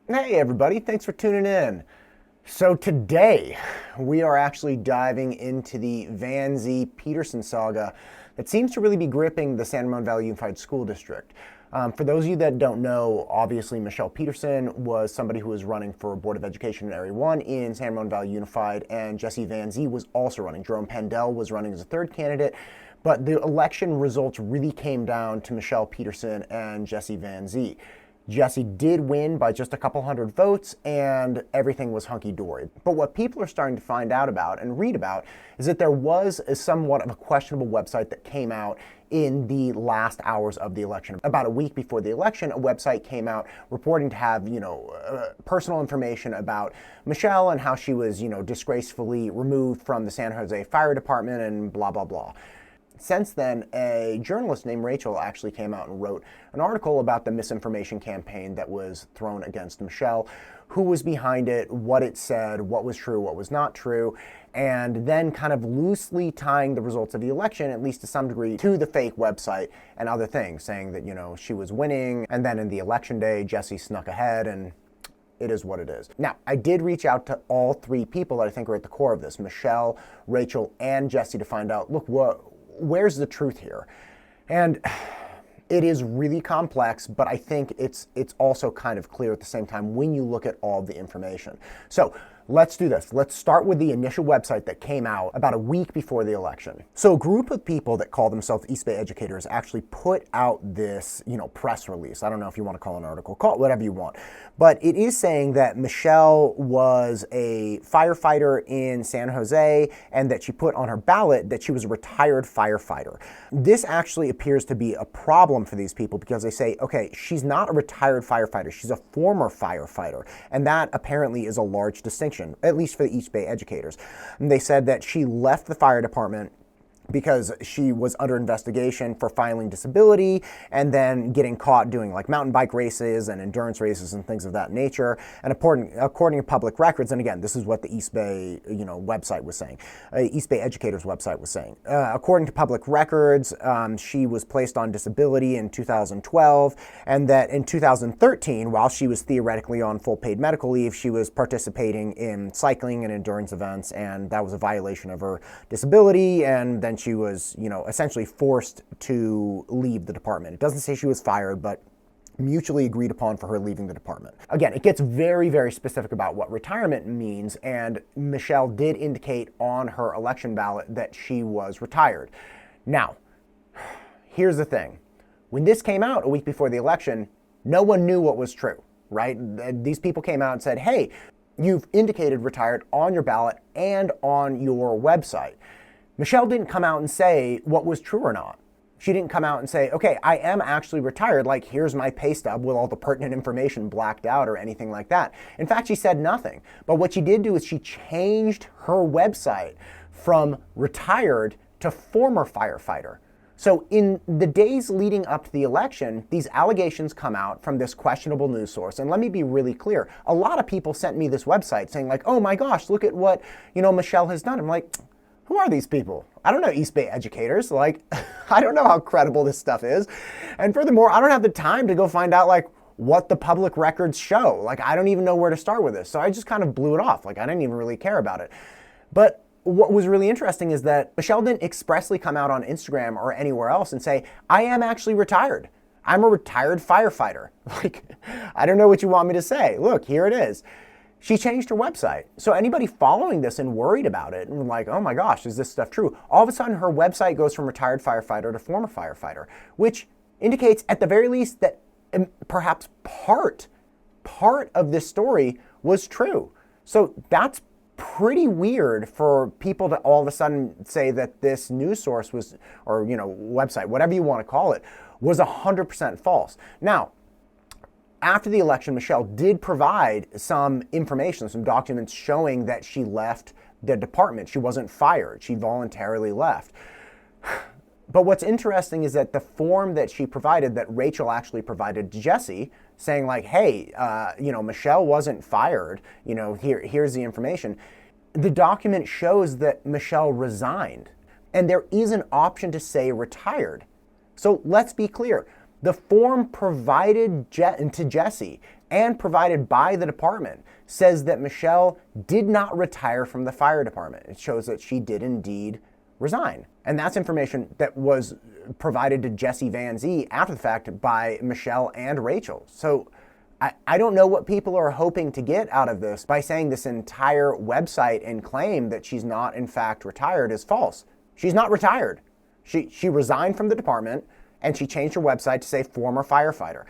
Hey everybody, thanks for tuning in. So today we are actually diving into the Peterson saga that seems to really be gripping the San Ramon Valley Unified School District. For those of you that don't know, obviously Michelle Peterson was somebody who was running for Board of Education in Area 1 in San Ramon Valley Unified, and Jesse Van Zee was also running. Jerome Pendel was running as a third candidate, but the election results really came down to Michelle Peterson and Jesse Van Zee. Jesse did win by just a couple hundred votes, and everything was hunky-dory. But what people are starting to find out about and read about is that there was somewhat of a questionable website that came out in the last hours of the election. About a week before the election, a website came out reporting to have, personal information about Michelle and how she was, disgracefully removed from the San Jose Fire Department and blah, blah, blah. Since then, a journalist named Rachel actually came out and wrote an article about the misinformation campaign that was thrown against Michelle, who was behind it, what it said, what was true, what was not true, and then kind of loosely tying the results of the election, at least to some degree, to the fake website and other things, saying that, she was winning, and then in the election day, Jesse snuck ahead, and it is what it is. Now, I did reach out to all three people that I think are at the core of this, Michelle, Rachel, and Jesse, to find out, look, where's the truth here? And it is really complex, but I think it's also kind of clear at the same time when you look at all the information. So let's do this. Let's start with the initial website that came out about a week before the election. So a group of people that call themselves East Bay educators actually put out this, press release. I don't know if you want to call it an article, call it whatever you want. But it is saying that Michelle was a firefighter in San Jose and that she put on her ballot that she was a retired firefighter. This actually appears to be a problem for these people because they say, okay, she's not a retired firefighter, she's a former firefighter. And that apparently is a large distinction, at least for the East Bay educators. And they said that she left the fire department because she was under investigation for filing disability and then getting caught doing like mountain bike races and endurance races and things of that nature. And according to public records, and again, this is what the East Bay, website was saying, East Bay Educators website was saying. According to public records, she was placed on disability in 2012, and that in 2013, while she was theoretically on full paid medical leave, she was participating in cycling and endurance events, and that was a violation of her disability, and then she was, essentially forced to leave the department. It doesn't say she was fired, but mutually agreed upon for her leaving the department. Again, it gets very, very specific about what retirement means, and Michelle did indicate on her election ballot that she was retired. Now, here's the thing. When this came out a week before the election, no one knew what was true, right? These people came out and said, hey, you've indicated retired on your ballot and on your website. Michelle didn't come out and say what was true or not. She didn't come out and say, okay, I am actually retired, like here's my pay stub with all the pertinent information blacked out or anything like that. In fact, she said nothing. But what she did do is she changed her website from retired to former firefighter. So in the days leading up to the election, these allegations come out from this questionable news source. And let me be really clear. A lot of people sent me this website saying like, oh my gosh, look at what, Michelle has done. I'm like, who are these people? I don't know East Bay educators. Like, I don't know how credible this stuff is. And furthermore, I don't have the time to go find out like what the public records show. Like, I don't even know where to start with this. So I just kind of blew it off. Like, I didn't even really care about it. But what was really interesting is that Michelle didn't expressly come out on Instagram or anywhere else and say, I am actually retired. I'm a retired firefighter. Like, I don't know what you want me to say. Look, here it is. She changed her website. So anybody following this and worried about it and like, oh my gosh, is this stuff true? All of a sudden her website goes from retired firefighter to former firefighter, which indicates at the very least that perhaps part of this story was true. So that's pretty weird for people to all of a sudden say that this news source was, or website, whatever you want to call it, was 100% false. Now, after the election, Michelle did provide some information, some documents showing that she left the department. She wasn't fired. She voluntarily left. But what's interesting is that the form that she provided, that Rachel actually provided to Jesse, saying like, hey, Michelle wasn't fired, here's the information. The document shows that Michelle resigned, and there is an option to say retired. So let's be clear. The form provided to Jesse and provided by the department says that Michelle did not retire from the fire department. It shows that she did indeed resign. And that's information that was provided to Jesse Van Zee after the fact by Michelle and Rachel. So I don't know what people are hoping to get out of this by saying this entire website and claim that she's not in fact retired is false. She's not retired. She resigned from the department and she changed her website to say former firefighter.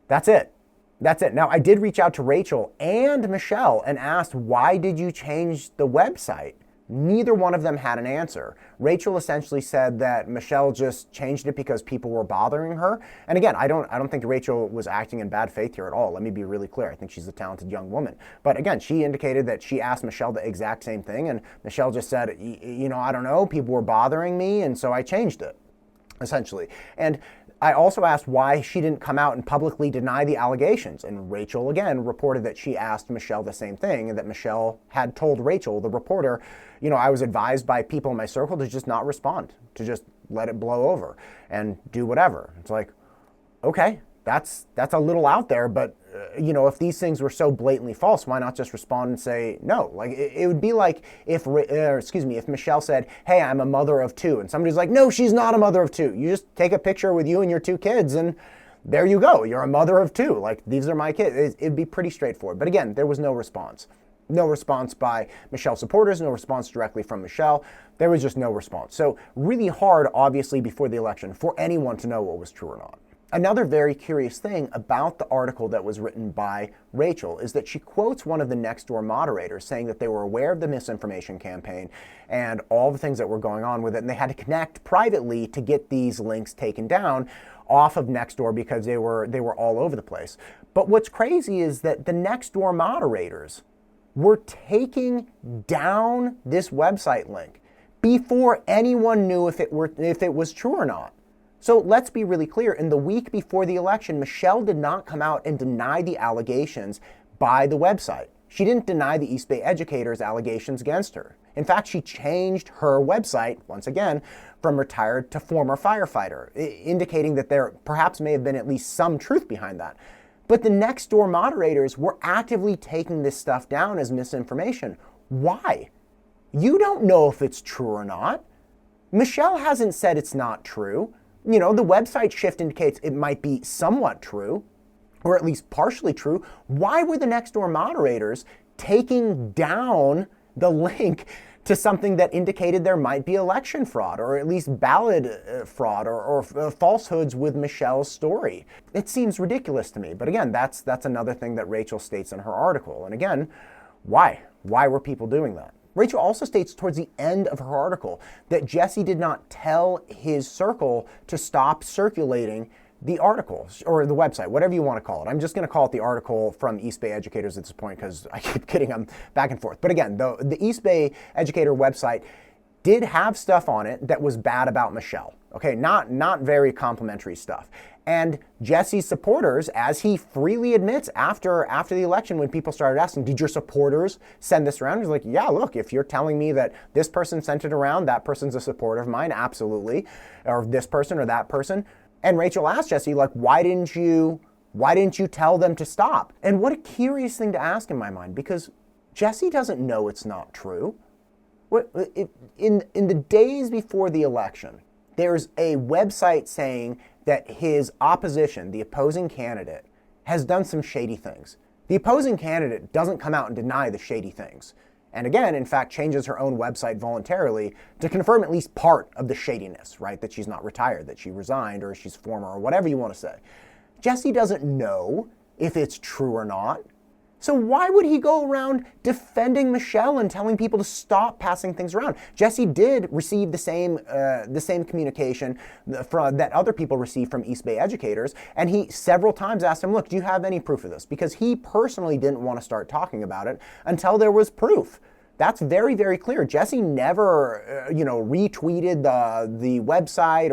That's it. That's it. Now, I did reach out to Rachel and Michelle and asked, why did you change the website? Neither one of them had an answer. Rachel essentially said that Michelle just changed it because people were bothering her. And again, I don't think Rachel was acting in bad faith here at all. Let me be really clear. I think she's a talented young woman. But again, she indicated that she asked Michelle the exact same thing. And Michelle just said, I don't know, people were bothering me. And so I changed it, essentially. And I also asked why she didn't come out and publicly deny the allegations. And Rachel, again, reported that she asked Michelle the same thing and that Michelle had told Rachel, the reporter, I was advised by people in my circle to just not respond, to just let it blow over and do whatever. It's like, okay, that's a little out there, but if these things were so blatantly false, why not just respond and say no? Like it would be like if Michelle said, hey, I'm a mother of two, and somebody's like, no, she's not a mother of two. You just take a picture with you and your two kids and there you go. You're a mother of two. Like, these are my kids. It'd be pretty straightforward. But again, there was no response. No response by Michelle's supporters, no response directly from Michelle. There was just no response. So really hard, obviously, before the election for anyone to know what was true or not. Another very curious thing about the article that was written by Rachel is that she quotes one of the Nextdoor moderators saying that they were aware of the misinformation campaign and all the things that were going on with it, and they had to connect privately to get these links taken down off of Nextdoor because they were all over the place. But what's crazy is that the Nextdoor moderators were taking down this website link before anyone knew if it was true or not. So let's be really clear. In the week before the election, Michelle did not come out and deny the allegations by the website. She didn't deny the East Bay educators' allegations against her. In fact, she changed her website, once again, from retired to former firefighter, indicating that there perhaps may have been at least some truth behind that. But the Nextdoor moderators were actively taking this stuff down as misinformation. Why? You don't know if it's true or not. Michelle hasn't said it's not true. The website shift indicates it might be somewhat true, or at least partially true. Why were the Nextdoor moderators taking down the link to something that indicated there might be election fraud, or at least ballot fraud, or falsehoods with Michelle's story? It seems ridiculous to me. But again, that's another thing that Rachel states in her article. And again, why? Why were people doing that? Rachel also states towards the end of her article that Jesse did not tell his circle to stop circulating the article or the website, whatever you want to call it. I'm just going to call it the article from East Bay Educators at this point because I keep getting them back and forth. But again, the East Bay Educator website did have stuff on it that was bad about Michelle. Okay, not very complimentary stuff. And Jesse's supporters, as he freely admits after the election, when people started asking, did your supporters send this around? He's like, yeah, look, if you're telling me that this person sent it around, that person's a supporter of mine, absolutely. Or this person or that person. And Rachel asked Jesse, like, why didn't you tell them to stop? And what a curious thing to ask in my mind, because Jesse doesn't know it's not true. In the days before the election, there's a website saying that his opposition, the opposing candidate, has done some shady things. The opposing candidate doesn't come out and deny the shady things. And again, in fact, changes her own website voluntarily to confirm at least part of the shadiness, right? That she's not retired, that she resigned, or she's former, or whatever you want to say. Jesse doesn't know if it's true or not. So why would he go around defending Michelle and telling people to stop passing things around? Jesse did receive the same communication that other people received from East Bay educators, and he several times asked him, look, do you have any proof of this? Because he personally didn't want to start talking about it until there was proof. That's very, very clear. Jesse never, retweeted the website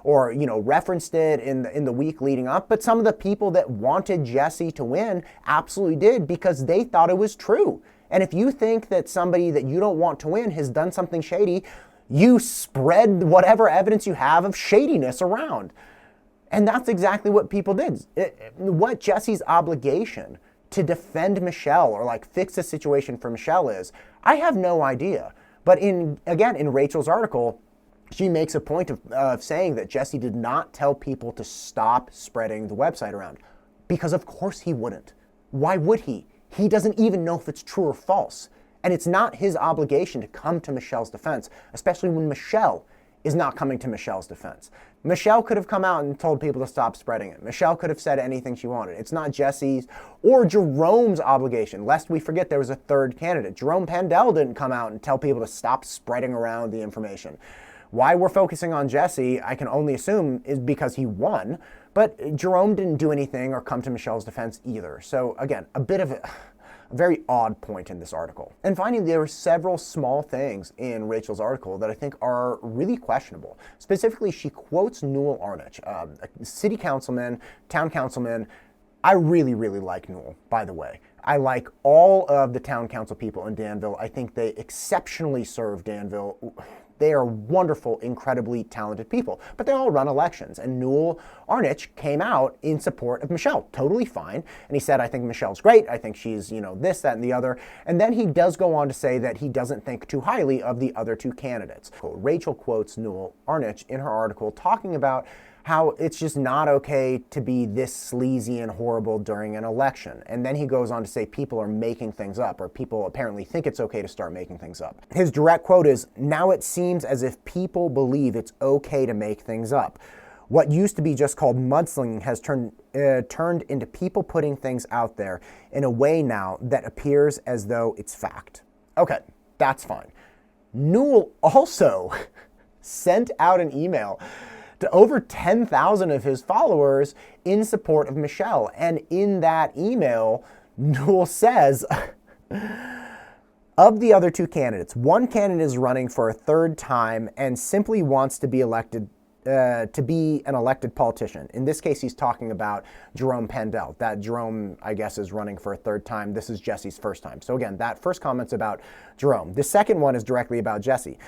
or referenced it in the week leading up. But some of the people that wanted Jesse to win absolutely did because they thought it was true. And if you think that somebody that you don't want to win has done something shady, you spread whatever evidence you have of shadiness around. And that's exactly what people did. What Jesse's obligation to defend Michelle or like fix a situation for Michelle is, I have no idea. But in Rachel's article, she makes a point of saying that Jesse did not tell people to stop spreading the website around. Because of course he wouldn't. Why would he? He doesn't even know if it's true or false. And it's not his obligation to come to Michelle's defense, especially when Michelle is not coming to Michelle's defense. Michelle could have come out and told people to stop spreading it. Michelle could have said anything she wanted. It's not Jesse's or Jerome's obligation, lest we forget there was a third candidate. Jerome Pandel didn't come out and tell people to stop spreading around the information. Why we're focusing on Jesse, I can only assume, is because he won, but Jerome didn't do anything or come to Michelle's defense either. So again, a bit of a very odd point in this article. And finally, there are several small things in Rachel's article that I think are really questionable. Specifically, she quotes Newell Arnich, a city councilman, town councilman. I really, really like Newell, by the way. I like all of the town council people in Danville. I think they exceptionally serve Danville. They are wonderful, incredibly talented people, but they all run elections. And Newell Arnich came out in support of Michelle, totally fine. And he said, I think Michelle's great. I think she's, this, that, and the other. And then he does go on to say that he doesn't think too highly of the other two candidates. Rachel quotes Newell Arnich in her article talking about how it's just not okay to be this sleazy and horrible during an election. And then he goes on to say people are making things up, or people apparently think it's okay to start making things up. His direct quote is, "Now it seems as if people believe it's okay to make things up. What used to be just called mudslinging has turned into people putting things out there in a way now that appears as though it's fact." Okay, that's fine. Newell also sent out an email to over 10,000 of his followers in support of Michelle. And in that email, Newell says, of the other two candidates, one candidate is running for a third time and simply wants to be elected, to be an elected politician. In this case, he's talking about Jerome Pandel. That Jerome, I guess, is running for a third time. This is Jesse's first time. So again, that first comment's about Jerome. The second one is directly about Jesse.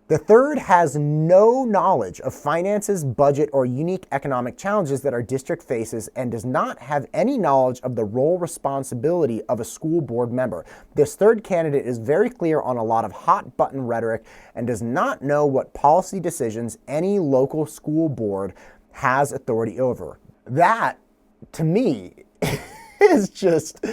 The third has no knowledge of finances, budget, or unique economic challenges that our district faces and does not have any knowledge of the role responsibility of a school board member. This third candidate is very clear on a lot of hot button rhetoric and does not know what policy decisions any local school board has authority over. That, to me, is just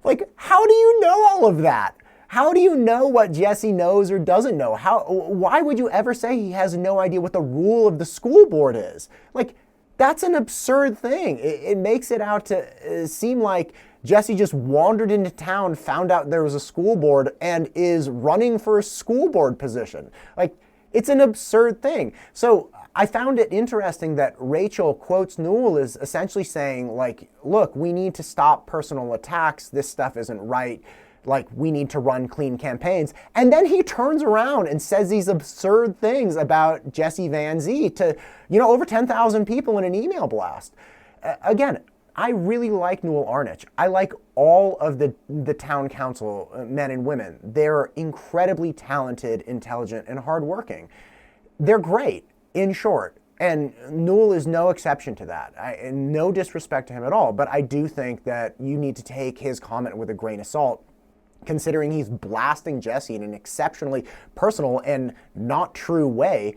like, how do you know all of that? How do you know what Jesse knows or doesn't know? Why would you ever say he has no idea what the rule of the school board is? Like, that's an absurd thing. It makes it out to seem like Jesse just wandered into town, found out there was a school board, and is running for a school board position. Like, it's an absurd thing. So I found it interesting that Rachel quotes Newell as essentially saying, like, look, we need to stop personal attacks. This stuff isn't right. Like, we need to run clean campaigns. And then he turns around and says these absurd things about Jesse Van Zee to, over 10,000 people in an email blast. Again, I really like Newell Arnich. I like all of the town council men and women. They're incredibly talented, intelligent, and hardworking. They're great, in short. And Newell is no exception to that. No disrespect to him at all, but I do think that you need to take his comment with a grain of salt, considering he's blasting Jesse in an exceptionally personal and not true way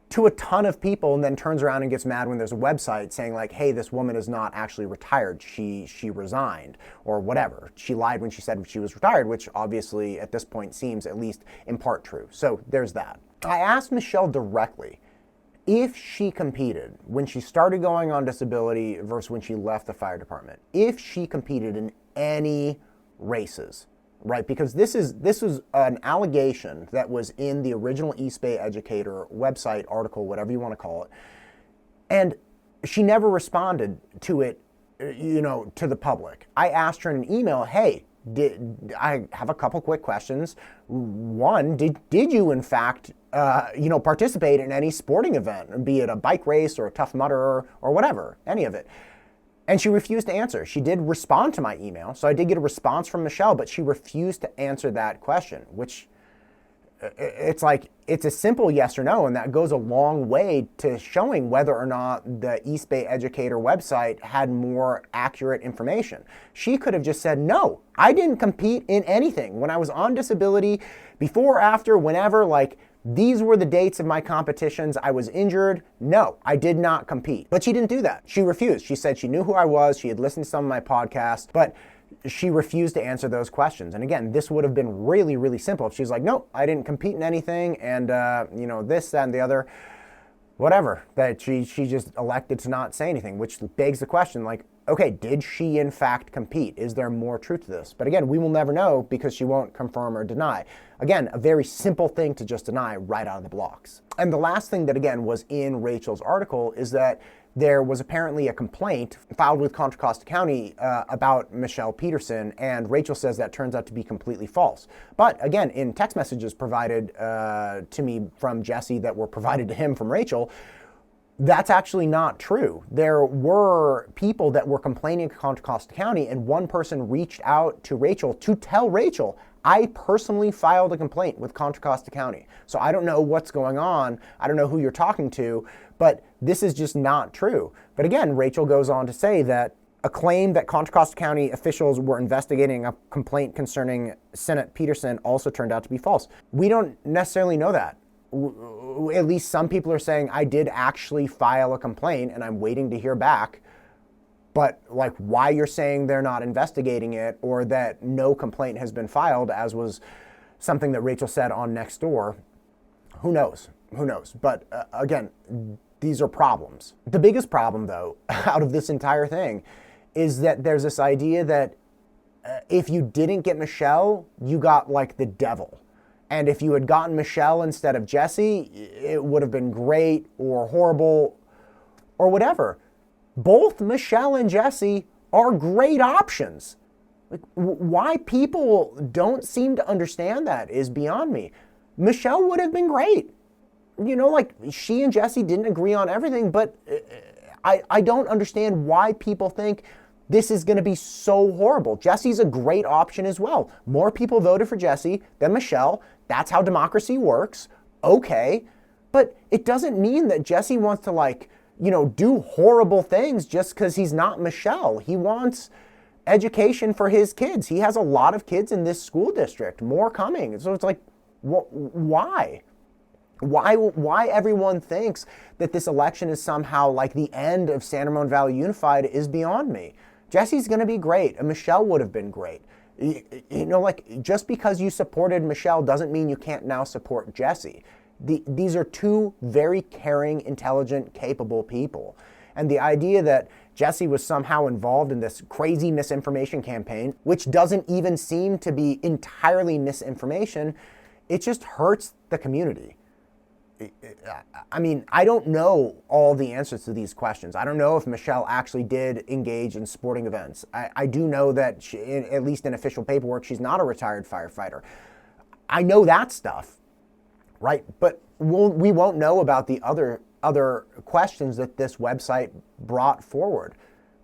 to a ton of people, and then turns around and gets mad when there's a website saying like, hey, this woman is not actually retired. She resigned or whatever. She lied when she said she was retired, which obviously at this point seems at least in part true. So there's that. I asked Michelle directly if she competed when she started going on disability versus when she left the fire department, if she competed in any races. Right, because this was an allegation that was in the original East Bay Educator website, article, whatever you want to call it, and she never responded to it, to the public. I asked her in an email, hey, I have a couple quick questions. One, did you in fact, participate in any sporting event, be it a bike race or a Tough Mudder or whatever, any of it? And she refused to answer. She did respond to my email, so I did get a response from Michelle, but she refused to answer that question, which It's like, it's a simple yes or no, and that goes a long way to showing whether or not the East Bay Educator website had more accurate information. She could have just said, no, I didn't compete in anything. When I was on disability, before, after, whenever, like, these were the dates of my competitions. I was injured. No, I did not compete. But she didn't do that. She refused. She said she knew who I was. She had listened to some of my podcasts, but she refused to answer those questions. And again, this would have been really, really simple if she was like, no, I didn't compete in anything, and this, that, and the other, whatever. That she just elected to not say anything, which begs the question, like, okay, did she in fact compete? Is there more truth to this? But again, we will never know because she won't confirm or deny. Again, a very simple thing to just deny right out of the blocks. And the last thing that, again, was in Rachel's article is that there was apparently a complaint filed with Contra Costa County about Michelle Peterson, and Rachel says that turns out to be completely false. But again, in text messages provided to me from Jesse that were provided to him from Rachel, that's actually not true. There were people that were complaining to Contra Costa County, and one person reached out to Rachel to tell Rachel, I personally filed a complaint with Contra Costa County. So I don't know what's going on. I don't know who you're talking to, but this is just not true. But again, Rachel goes on to say that a claim that Contra Costa County officials were investigating a complaint concerning Senate Peterson also turned out to be false. We don't necessarily know that. At least some people are saying I did actually file a complaint and I'm waiting to hear back. But like, why you're saying they're not investigating it or that no complaint has been filed, as was something that Rachel said on Nextdoor, who knows? Who knows? But again, these are problems. The biggest problem, though, out of this entire thing is that there's this idea that if you didn't get Michelle, you got like the devil. And if you had gotten Michelle instead of Jesse, it would have been great or horrible or whatever. Both Michelle and Jesse are great options. Like, why people don't seem to understand that is beyond me. Michelle would have been great. Like, she and Jesse didn't agree on everything, but I don't understand why people think this is going to be so horrible. Jesse's a great option as well. More people voted for Jesse than Michelle. That's how democracy works. Okay. But it doesn't mean that Jesse wants to do horrible things just because he's not Michelle. He wants education for his kids. He has a lot of kids in this school district, more coming. So it's like, why? Why everyone thinks that this election is somehow like the end of San Ramon Valley Unified is beyond me. Jesse's going to be great, and Michelle would have been great. Just because you supported Michelle doesn't mean you can't now support Jesse. These are two very caring, intelligent, capable people. And the idea that Jesse was somehow involved in this crazy misinformation campaign, which doesn't even seem to be entirely misinformation, it just hurts the community. I mean, I don't know all the answers to these questions. I don't know if Michelle actually did engage in sporting events. I do know that, at least in official paperwork, she's not a retired firefighter. I know that stuff, right? But we won't know about the other questions that this website brought forward.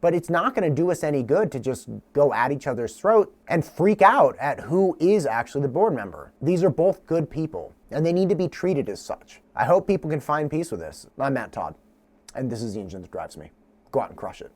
But it's not going to do us any good to just go at each other's throat and freak out at who is actually the board member. These are both good people, and they need to be treated as such. I hope people can find peace with this. I'm Matt Todd, and this is the engine that drives me. Go out and crush it.